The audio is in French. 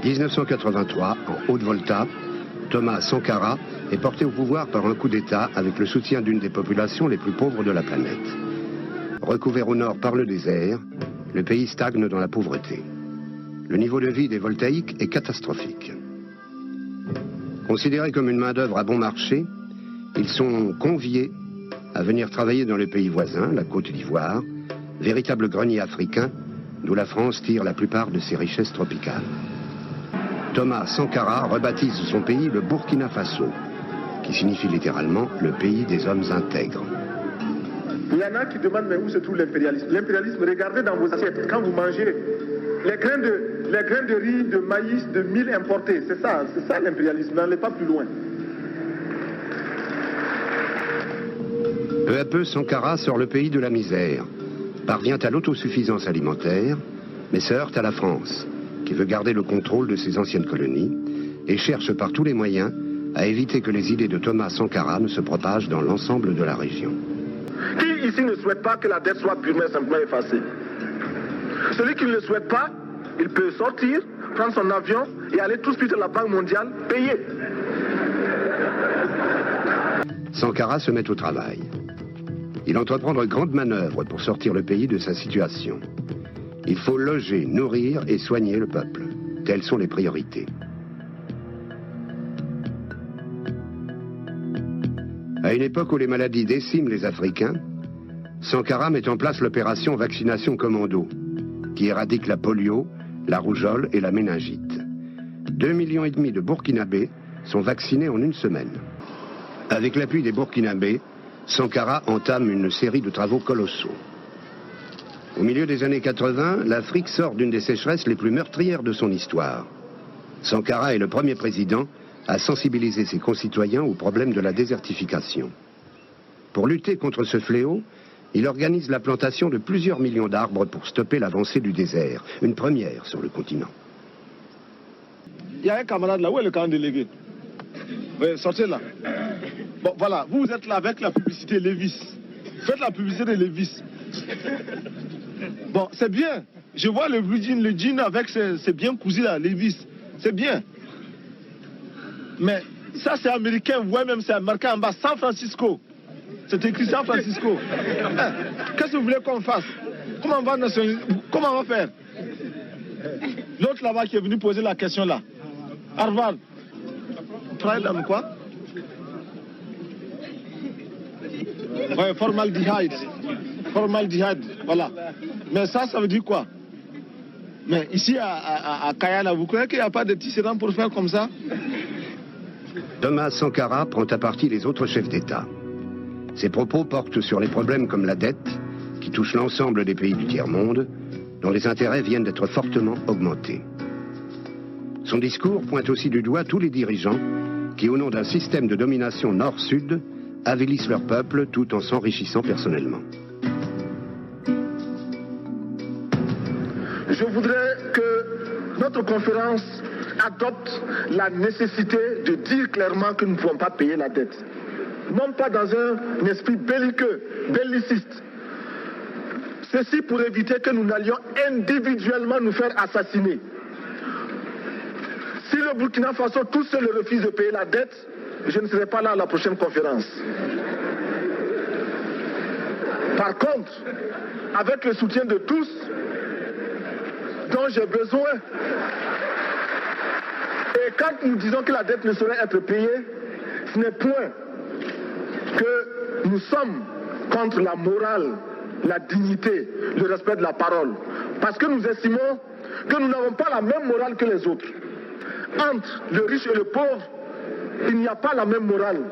1983, en Haute-Volta, Thomas Sankara est porté au pouvoir par un coup d'État avec le soutien d'une des populations les plus pauvres de la planète. Recouvert au nord par le désert, le pays stagne dans la pauvreté. Le niveau de vie des voltaïques est catastrophique. Considérés comme une main-d'œuvre à bon marché, ils sont conviés à venir travailler dans le pays voisin, la Côte d'Ivoire, véritable grenier africain d'où la France tire la plupart de ses richesses tropicales. Thomas Sankara rebaptise son pays le Burkina Faso, qui signifie littéralement le pays des hommes intègres. Il y en a qui demandent mais où se trouve l'impérialisme. L'impérialisme, regardez dans vos assiettes, quand vous mangez les grains de riz, de maïs, de mil importés, c'est ça l'impérialisme, n'allez pas plus loin. Peu à peu, Sankara sort le pays de la misère, parvient à l'autosuffisance alimentaire, mais se heurte à la France, qui veut garder le contrôle de ses anciennes colonies et cherche par tous les moyens à éviter que les idées de Thomas Sankara ne se propagent dans l'ensemble de la région. Qui ici ne souhaite pas que la dette soit purement et simplement effacée? Celui qui ne le souhaite pas, il peut sortir, prendre son avion et aller tout de suite à la Banque mondiale payer. Sankara se met au travail. Il entreprend de grandes manœuvres pour sortir le pays de sa situation. Il faut loger, nourrir et soigner le peuple. Telles sont les priorités. À une époque où les maladies déciment les Africains, Sankara met en place l'opération Vaccination Commando, qui éradique la polio, la rougeole et la méningite. 2,5 millions de Burkinabés sont vaccinés en une semaine. Avec l'appui des Burkinabés, Sankara entame une série de travaux colossaux. Au milieu des années 80, l'Afrique sort d'une des sécheresses les plus meurtrières de son histoire. Sankara est le premier président à sensibiliser ses concitoyens au problème de la désertification. Pour lutter contre ce fléau, il organise la plantation de plusieurs millions d'arbres pour stopper l'avancée du désert, une première sur le continent. Il y a un camarade là, où est le camp délégué? Oui, sortez là. Bon, voilà, vous êtes là avec la publicité Levis. Faites la publicité de Levis. Bon, c'est bien. Je vois le jean avec ses bien cousus là, Levis. C'est bien. Mais ça, c'est américain. Vous voyez même, c'est marqué en bas, San Francisco. C'est écrit San Francisco. Qu'est-ce que vous voulez qu'on fasse? Comment on va faire? L'autre là-bas qui est venu poser la question là. Harvard. Pride quoi? Ouais, formaldéhyde. Formaldéhyde, voilà. Mais ça veut dire quoi? Mais ici à Kayala, vous croyez qu'il n'y a pas de tisserand pour faire comme ça? Thomas Sankara prend à partie les autres chefs d'État. Ses propos portent sur les problèmes comme la dette, qui touche l'ensemble des pays du tiers-monde, dont les intérêts viennent d'être fortement augmentés. Son discours pointe aussi du doigt tous les dirigeants qui, au nom d'un système de domination nord-sud, avilissent leur peuple tout en s'enrichissant personnellement. Je voudrais que notre conférence adopte la nécessité de dire clairement que nous ne pouvons pas payer la dette. Non pas dans un esprit belliqueux, belliciste. Ceci pour éviter que nous n'allions individuellement nous faire assassiner. Si le Burkina Faso tout seul refuse de payer la dette, je ne serai pas là à la prochaine conférence. Par contre, avec le soutien de tous, dont j'ai besoin, et quand nous disons que la dette ne saurait être payée, ce n'est point que nous sommes contre la morale, la dignité, le respect de la parole. Parce que nous estimons que nous n'avons pas la même morale que les autres. Entre le riche et le pauvre, il n'y a pas la même morale.